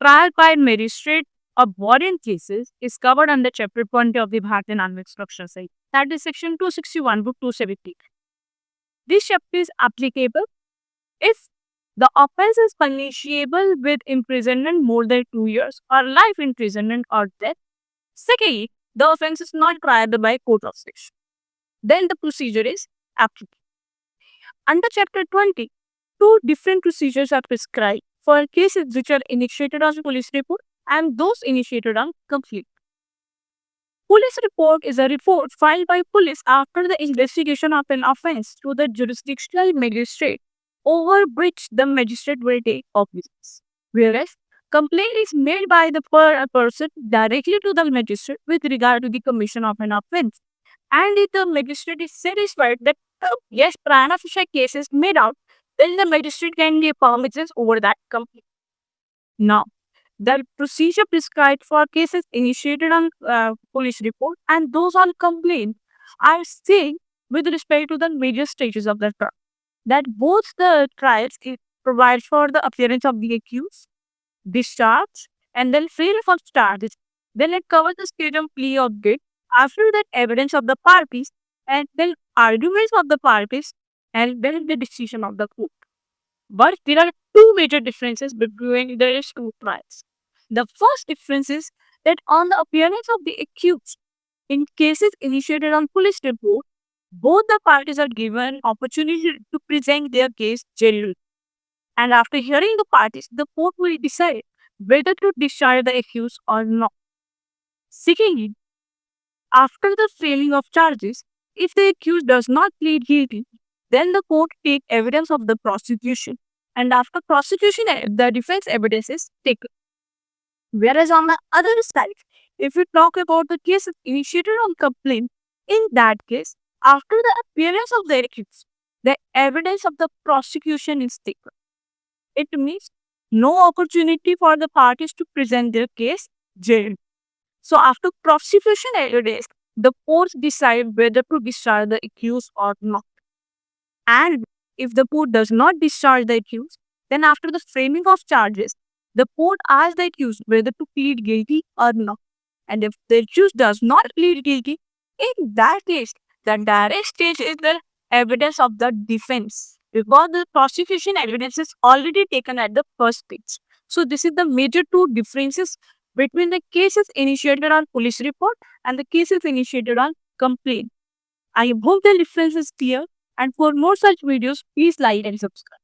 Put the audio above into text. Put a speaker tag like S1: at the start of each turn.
S1: Trial by magistrate of warrant cases is covered under Chapter 20 of the Bharatiya Nanvik Structure Act. That is Section 261, Book 270. This chapter is applicable if the offense is punishable with imprisonment more than 2 years or life imprisonment or death. Secondly, the offense is not tried by court of session. Then the procedure is applicable. Under Chapter 20, two different procedures are prescribed for cases which are initiated on police report and those initiated on complaint. Police report is a report filed by police after the investigation of an offense to the jurisdictional magistrate over which the magistrate will take cognizance. Whereas complaint is made by the person directly to the magistrate with regard to the commission of an offense. And if the magistrate is satisfied that yes, prima facie case is made out, then the magistrate can give permissions over that complaint. Now, the procedure prescribed for cases initiated on police report and those on complaint are same with respect to the major stages of the trial. That both the trials provide for the appearance of the accused, discharge, and then failure of charges. Then it covers the stage of plea of guilt. After that, evidence of the parties, and then arguments of the parties, and then the decision of the court. But there are two major differences between these two trials. The first difference is that on the appearance of the accused, in cases initiated on police report, both the parties are given opportunity to present their case genuinely. And after hearing the parties, the court will decide whether to discharge the accused or not. Secondly, after the failing of charges, if the accused does not plead guilty, then the court take evidence of the prosecution, and after prosecution, the defense evidence is taken. Whereas on the other side, if we talk about the case initiated on complaint, in that case, after the appearance of the accused, the evidence of the prosecution is taken. It means no opportunity for the parties to present their case genuinely. So after prosecution evidence, the court decide whether to discharge the accused or not. And if the court does not discharge the accused, then after the framing of charges, the court asks the accused whether to plead guilty or not. And if the accused does not plead guilty, in that case, the direct stage is the evidence of the defense, because the prosecution evidence is already taken at the first stage. So this is the major two differences between the cases initiated on police report and the cases initiated on complaint. I hope the difference is clear, and for more such videos, please like and subscribe.